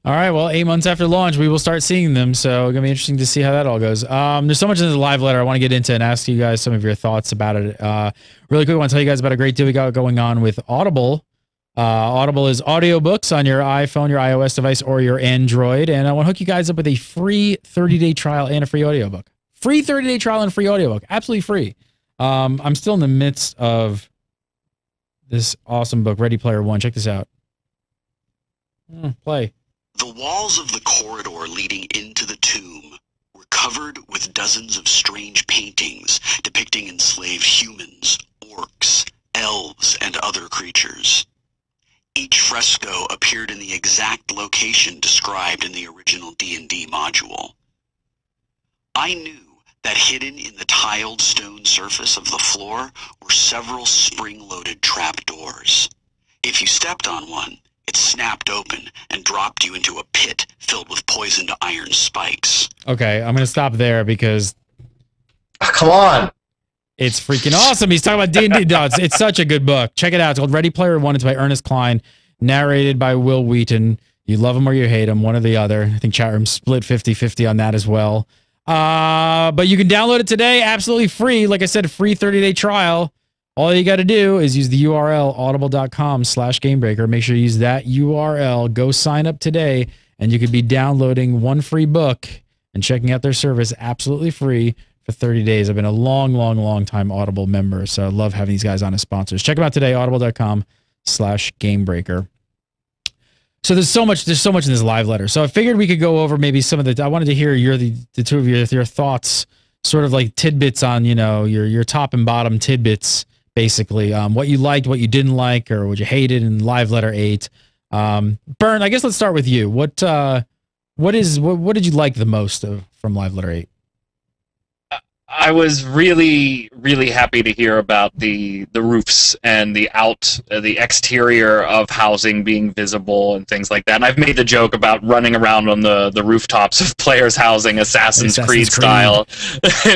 All right, well, 8 months after launch, we will start seeing them, so it's going to be interesting to see how that all goes. There's so much in the live letter I want to get into and ask you guys some of your thoughts about it. Really quick, I want to tell you guys about a great deal we got going on with Audible. Audible is audiobooks on your iPhone, your iOS device, or your Android, and I want to hook you guys up with a free 30-day trial and a free audiobook. Free 30-day trial and free audiobook. Absolutely free. I'm still in the midst of this awesome book, Ready Player One. Check this out. Play. The walls of the corridor leading into the tomb were covered with dozens of strange paintings depicting enslaved humans, orcs, elves, and other creatures. Each fresco appeared in the exact location described in the original D&D module. I knew that hidden in the tiled stone surface of the floor were several spring-loaded trapdoors. If you stepped on one, it snapped open and dropped you into a pit filled with poisoned iron spikes. Okay, I'm going to stop there because... Come on! It's freaking awesome. He's talking about D&D. No, it's such a good book. Check it out. It's called Ready Player One. It's by Ernest Cline, narrated by Will Wheaton. You love him or you hate him, one or the other. I think chat room split 50-50 on that as well. But you can download it today, absolutely free. Like I said, a free 30-day trial. All you got to do is use the URL audible.com/gamebreaker. Make sure you use that URL. Go sign up today, and you could be downloading one free book and checking out their service absolutely free for 30 days. I've been a long time Audible member, so I love having these guys on as sponsors. Check them out today, audible.com/gamebreaker. So there's so much in this live letter. So I figured we could go over maybe some of the. I wanted to hear the two of your thoughts, sort of like tidbits on your top and bottom tidbits, basically. What you liked, what you didn't like, or what you hated in live letter 8. Burn, I guess let's start with you. What did you like the most from live letter 8? I was really happy to hear about the roofs and the exterior of housing being visible and things like that. And I've made the joke about running around on the rooftops of players' housing, Assassin's Creed style,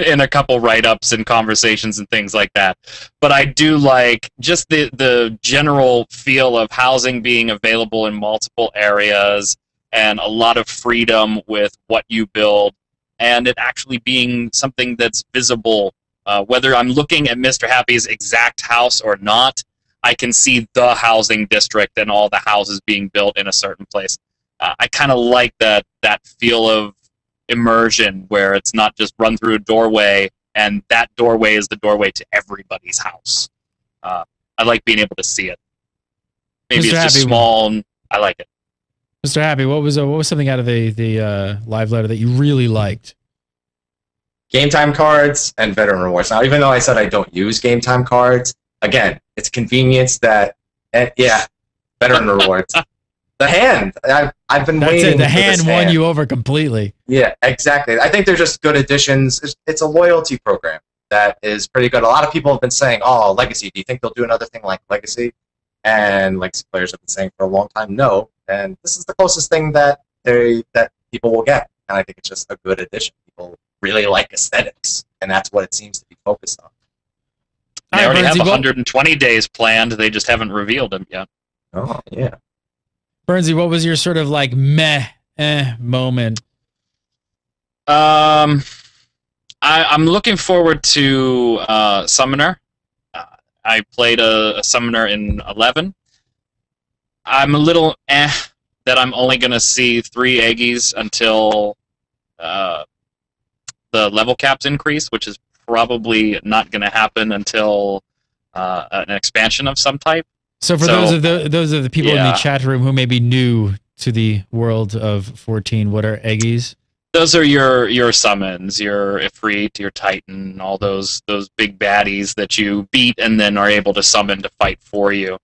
in a couple write-ups and conversations and things like that. But I do like just the general feel of housing being available in multiple areas and a lot of freedom with what you build. And it actually being something that's visible, whether I'm looking at Mr. Happy's exact house or not, I can see the housing district and all the houses being built in a certain place. I kind of like that feel of immersion where it's not just run through a doorway and that doorway is the doorway to everybody's house. I like being able to see it. Maybe Mr. it's just Happy, small and I like it. Mr. Happy, what was something out of the live letter that you really liked? Game time cards and veteran rewards. Now, even though I said I don't use game time cards, again, it's convenience that, veteran rewards. The hand. I've been waiting. The hand won you over completely. Yeah, exactly. I think they're just good additions. It's a loyalty program that is pretty good. A lot of people have been saying, "Oh, Legacy. Do you think they'll do another thing like Legacy?" And Legacy players have been saying for a long time, no. and this is the closest thing that people will get, and I think it's just a good addition. People really like aesthetics, and that's what it seems to be focused on. They already have 120 days planned. They just haven't revealed them yet. Oh, yeah. Bernsey, what was your sort of like moment? I'm looking forward to Summoner. I played a Summoner in 11. I'm a little that I'm only going to see 3 Eggies until the level caps increase, which is probably not going to happen until an expansion of some type. So for those of the people in the chat room who may be new to the world of 14, what are Eggies? Those are your summons, your Ifrit, your Titan, all those big baddies that you beat and then are able to summon to fight for you.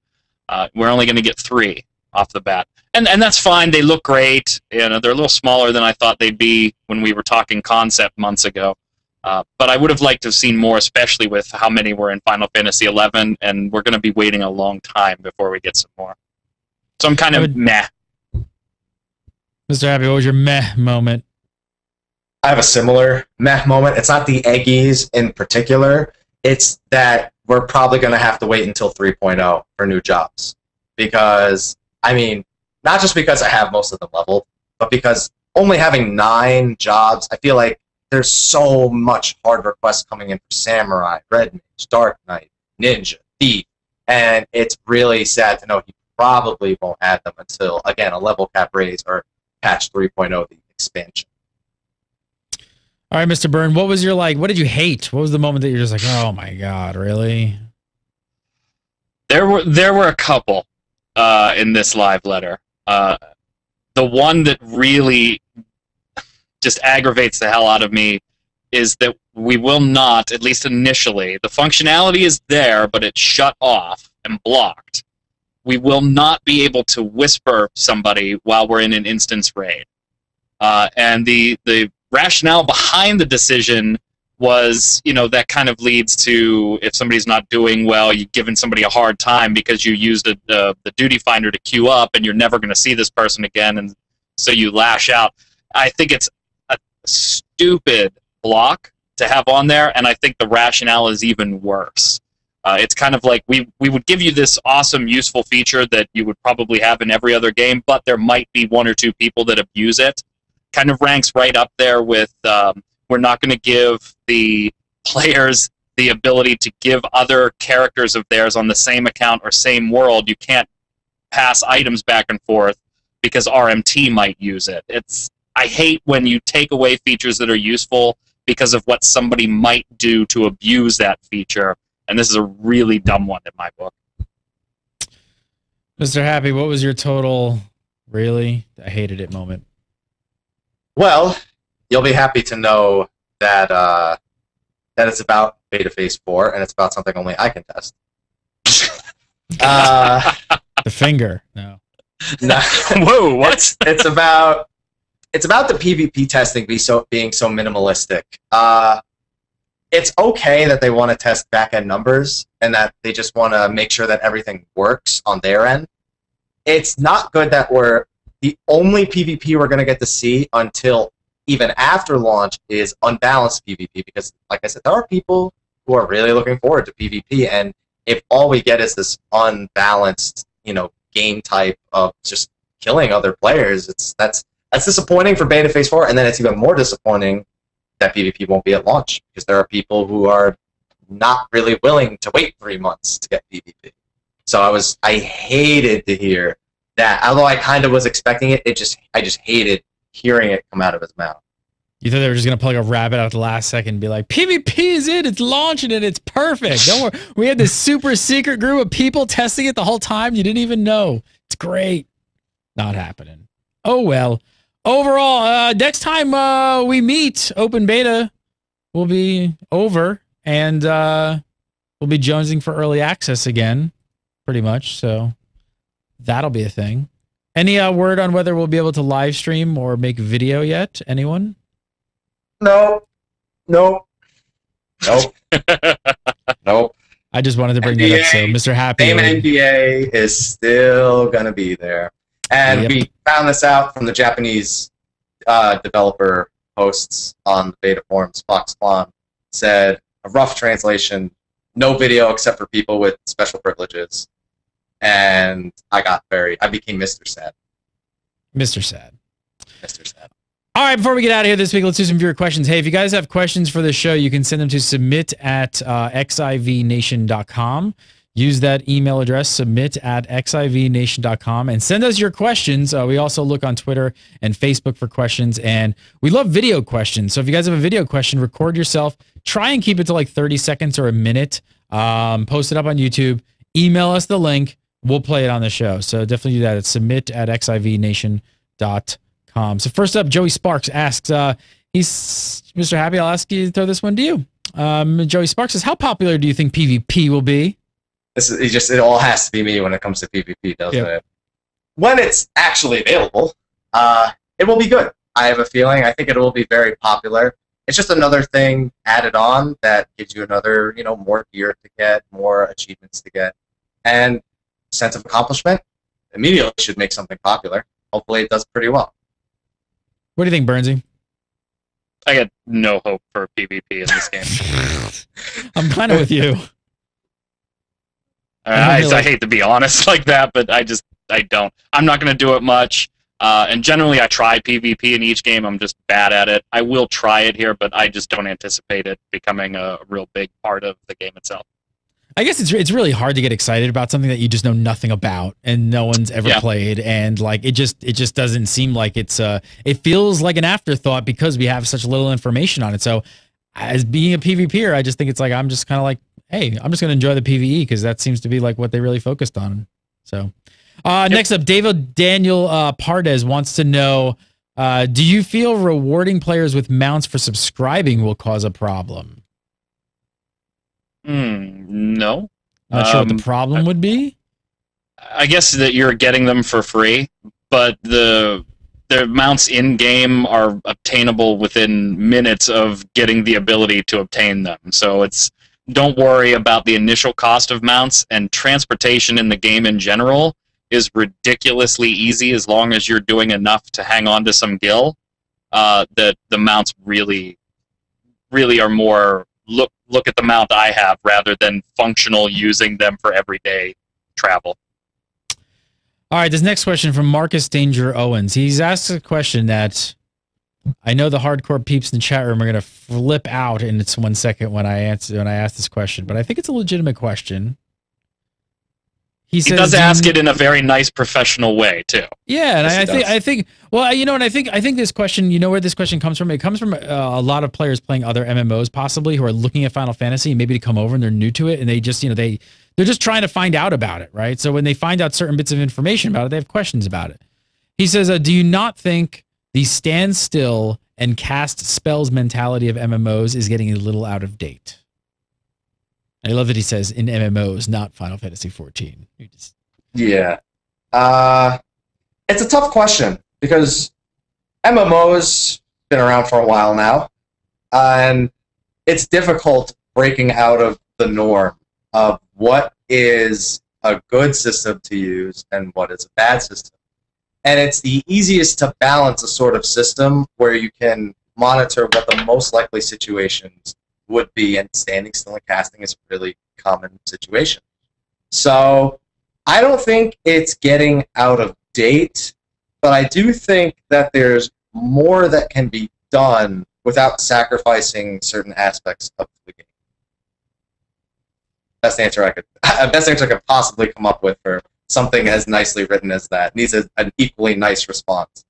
We're only going to get 3 off the bat. And that's fine. They look great. You know, they're a little smaller than I thought they'd be when we were talking concept months ago. But I would have liked to have seen more, especially with how many were in Final Fantasy XI, and we're going to be waiting a long time before we get some more. So I'm kind of meh. Mr. Happy, what was your meh moment? I have a similar meh moment. It's not the Eggies in particular. It's that we're probably going to have to wait until 3.0 for new jobs. Because, I mean, not just because I have most of them leveled, but because only having 9 jobs, I feel like there's so much hard requests coming in for Samurai, Red Mage, Dark Knight, Ninja, Thief, and it's really sad to know he probably won't add them until, again, a level cap raise or patch 3.0, the expansion. All right, Mr. Byrne, what was your what did you hate? What was the moment that you're just like, oh my God, really? There were a couple in this live letter. The one that really just aggravates the hell out of me is that we will not, at least initially, the functionality is there, but it's shut off and blocked. We will not be able to whisper somebody while we're in an instance raid. And the rationale behind the decision was, you know, that kind of leads to if somebody's not doing well, you've given somebody a hard time because you used the duty finder to queue up and you're never going to see this person again, and so you lash out. I think it's a stupid block to have on there, and I think the rationale is even worse. It's kind of like we would give you this awesome, useful feature that you would probably have in every other game, but there might be 1 or 2 people that abuse it. Kind of ranks right up there with we're not going to give the players the ability to give other characters of theirs on the same account or same world. You can't pass items back and forth because RMT might use it. I hate when you take away features that are useful because of what somebody might do to abuse that feature, and this is a really dumb one in my book. Mr. Happy, what was your total really I hated it moment? Well, you'll be happy to know that that it's about Beta Phase 4, and it's about something only I can test. The finger. No. Whoa, what? It's about the PvP testing being so minimalistic. It's okay that they want to test back-end numbers and that they just want to make sure that everything works on their end. It's not good that the only PvP we're going to get to see until even after launch is unbalanced PvP, because, like I said, there are people who are really looking forward to PvP, and if all we get is this unbalanced, game type of just killing other players, that's disappointing for Beta Phase 4, and then it's even more disappointing that PvP won't be at launch, because there are people who are not really willing to wait 3 months to get PvP. So I hated to hear that, although I kind of was expecting it. I just hated hearing it come out of his mouth. You thought they were just going to plug a rabbit out the last second and be like, PvP is it, it's launching it, it's perfect. Don't worry. We had this super secret group of people testing it the whole time. You didn't even know. It's great. Not happening. Oh, well. Overall, next time we meet, open beta will be over, and we'll be jonesing for early access again, pretty much. So that'll be a thing. Any word on whether we'll be able to live stream or make video yet? Anyone? No. Nope. Nope. I just wanted to bring that up. So, Mr. Happy. Same NDA is still going to be there. And Yep. we found this out from the Japanese developer hosts on the beta forums. Fox Spawn said a rough translation, no video except for people with special privileges. And I became Mr. Sad. Mr. Sad. Mr. Sad. All right, before we get out of here this week, let's do some viewer questions. Hey, if you guys have questions for the show, you can send them to submit at xivnation.com. Use that email address, submit at xivnation.com, and send us your questions. We also look on Twitter and Facebook for questions, and we love video questions. So if you guys have a video question, record yourself. Try and keep it to like 30 seconds or a minute. Post it up on YouTube. Email us the link. We'll play it on the show. So definitely do that. It's submit at xivnation.com. So first up, Joey Sparks asks, he's Mr. Happy, I'll ask you to throw this one to you. Joey Sparks says, how popular do you think PvP will be? It all has to be me when it comes to PvP, doesn't Yep. it? When it's actually available, it will be good. I have a feeling. I think it will be very popular. It's just another thing added on that gives you another, more gear to get, more achievements to get, and sense of accomplishment. Immediately should make something popular. Hopefully it does pretty well. What do you think, Burnsy? I got no hope for PvP in this game. I'm kind of with you. I hate to be honest like that, but I don't. I'm not going to do it much. And generally, I try PvP in each game. I'm just bad at it. I will try it here, but I just don't anticipate it becoming a real big part of the game itself. I guess it's really hard to get excited about something that you just know nothing about and no one's ever played, and like it just doesn't seem like it feels like an afterthought because we have such little information on it. So as being a PvPer, I just think it's like I'm just kind of like, hey, I'm just going to enjoy the PvE because that seems to be like what they really focused on. So next up, David Daniel Pardes wants to know, do you feel rewarding players with mounts for subscribing will cause a problem? No. Not sure what the problem would be. I guess that you're getting them for free, but the mounts in game are obtainable within minutes of getting the ability to obtain them. So don't worry about the initial cost of mounts, and transportation in the game in general is ridiculously easy as long as you're doing enough to hang on to some gil. That the mounts really are more look at the mount I have rather than functional using them for everyday travel. All right, this next question from Marcus Danger Owens. He's asked a question that I know the hardcore peeps in the chat room are going to flip out in 1 second when I ask this question, but I think it's a legitimate question. He does ask it in a very nice professional way too. Yeah, and I think well, and I think this question, you know where this question comes from? It comes from a lot of players playing other MMOs possibly who are looking at Final Fantasy and maybe to come over and they're new to it and they just, they're just trying to find out about it, right? So when they find out certain bits of information about it, they have questions about it. He says, do you not think the stand still and cast spells mentality of MMOs is getting a little out of date? I love that he says in MMOs, not Final Fantasy XIV. Yeah. It's a tough question because MMOs been around for a while now, and it's difficult breaking out of the norm of what is a good system to use and what is a bad system. And it's the easiest to balance a sort of system where you can monitor what the most likely situations would be, and standing still and casting is a really common situation. So I don't think it's getting out of date, but I do think that there's more that can be done without sacrificing certain aspects of the game. Best answer I could possibly come up with for something as nicely written as that. Needs an equally nice response.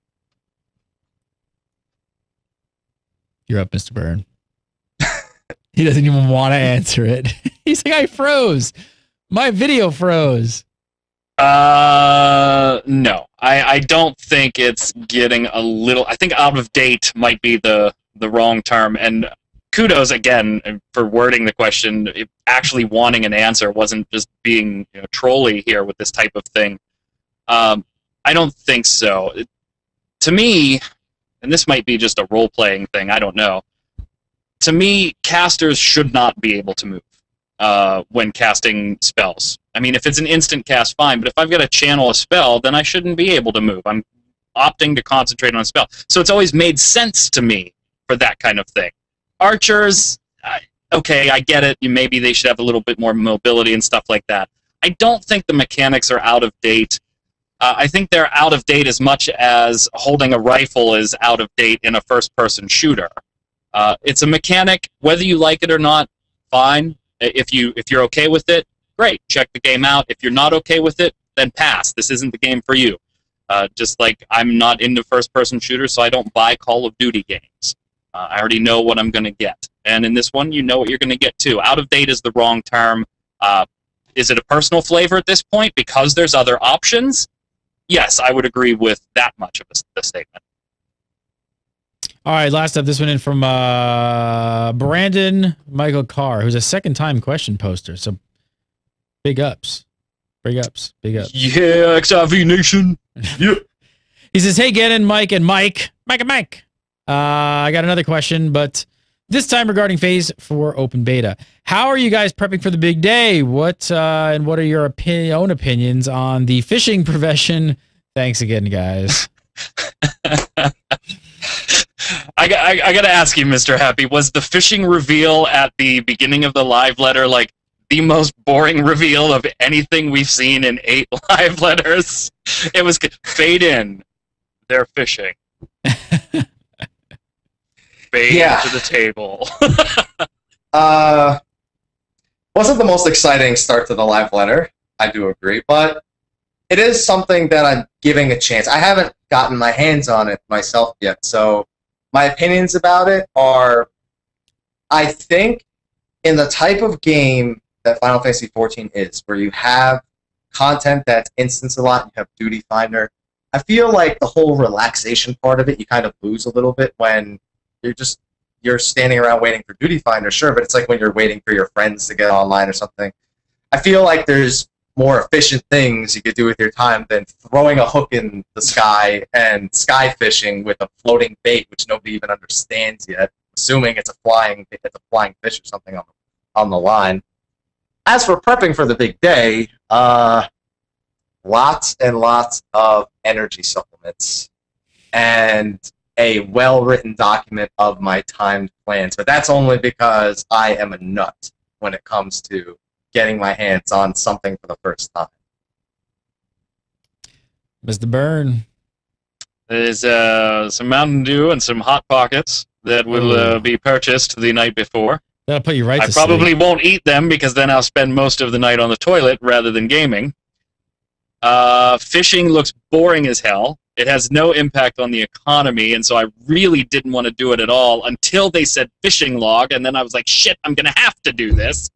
You're up, Mr. Byrne. He doesn't even want to answer it. He's like, I froze. My video froze. No. I don't think it's getting a little... I think out of date might be the wrong term. And kudos, again, for wording the question, actually wanting an answer, wasn't just being trolly here with this type of thing. I don't think so. To me, and this might be just a role-playing thing, I don't know. To me, casters should not be able to move. when casting spells. I mean, if it's an instant cast, fine, but if I've got to channel a spell, then I shouldn't be able to move. I'm opting to concentrate on a spell. So it's always made sense to me for that kind of thing. Archers, okay, I get it. Maybe they should have a little bit more mobility and stuff like that. I don't think the mechanics are out of date. I think they're out of date as much as holding a rifle is out of date in a first-person shooter. It's a mechanic, whether you like it or not, fine. If you're okay with it, great. Check the game out. If you're not okay with it, then pass. This isn't the game for you. Just like I'm not into first-person shooters, so I don't buy Call of Duty games. I already know what I'm going to get. And in this one, you know what you're going to get too. Out of date is the wrong term. Is it a personal flavor at this point because there's other options? Yes, I would agree with that much of the statement. All right, last up, this one in from Brandon Michael Carr, who's a second-time question poster. So big ups. Big ups. Big ups. Yeah, XIV Nation. Yeah. He says, hey, Gannon, Mike, and Mike. I got another question, but this time regarding Phase 4 Open Beta. How are you guys prepping for the big day? What are your own opinions on the fishing profession? Thanks again, guys. I got to ask you, Mr. Happy, was the fishing reveal at the beginning of the live letter like the most boring reveal of anything we've seen in 8 live letters? It was fade in. They're fishing. Fade to the table. Wasn't the most exciting start to the live letter, I do agree, but it is something that I'm giving a chance. I haven't gotten my hands on it myself yet, so my opinions about it are, I think in the type of game that Final Fantasy XIV is, where you have content that's instance a lot, you have Duty Finder, I feel like the whole relaxation part of it, you kind of lose a little bit when you're standing around waiting for Duty Finder, sure, but it's like when you're waiting for your friends to get online or something. I feel like there's more efficient things you could do with your time than throwing a hook in the sky and sky fishing with a floating bait, which nobody even understands yet, assuming it's a flying fish or something on the line. As for prepping for the big day, lots and lots of energy supplements and a well-written document of my timed plans, but that's only because I am a nut when it comes to getting my hands on something for the first time. Mr. Byrne. There's some Mountain Dew and some Hot Pockets that will be purchased the night before. That'll put you right to sleep. I probably won't eat them because then I'll spend most of the night on the toilet rather than gaming. Fishing looks boring as hell. It has no impact on the economy, and so I really didn't want to do it at all until they said fishing log, and then I was like, shit, I'm going to have to do this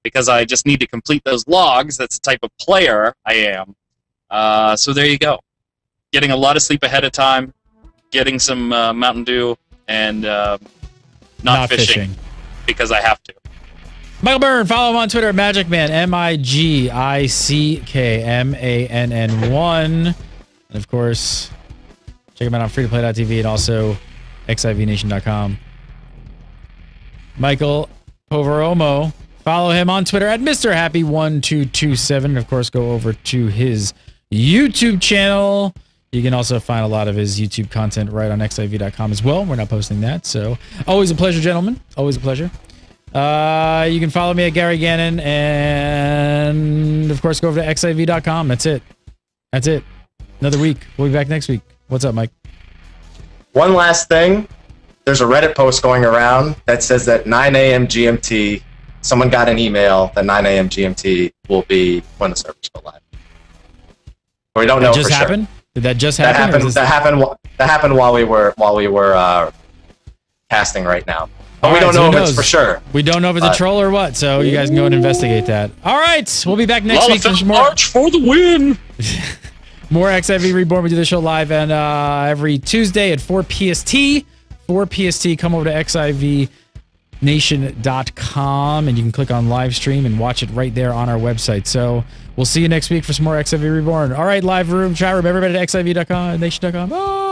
because I just need to complete those logs. That's the type of player I am. So there you go. Getting a lot of sleep ahead of time, getting some Mountain Dew, and not fishing because I have to. Michael Byrne, follow him on Twitter at MagicMan, MIGICKMANN1. And of course, check him out on freetoplay.tv and also xivnation.com. Michael Poveromo, follow him on Twitter at MrHappy1227. And of course, go over to his YouTube channel. You can also find a lot of his YouTube content right on xiv.com as well. We're not posting that, so always a pleasure, gentlemen. Always a pleasure. You can follow me at Gary Gannon, and of course, go over to xiv.com. That's it. That's it. Another week. We'll be back next week. What's up, Mike? One last thing. There's a Reddit post going around that says that 9 a.m. GMT, someone got an email that 9 a.m. GMT will be when the servers go live. We don't know for sure. Did that just happen? That happened while we were casting right now. But we don't know if it's for sure. We don't know if it's a troll or what, so you guys can go and investigate that. All right, we'll be back next week. March for the win! More XIV Reborn. We do the show live and every Tuesday at 4 PST. 4 PST. Come over to xivnation.com and you can click on live stream and watch it right there on our website. So we'll see you next week for some more XIV Reborn. All right, live room, chat room, everybody at xivnation.com.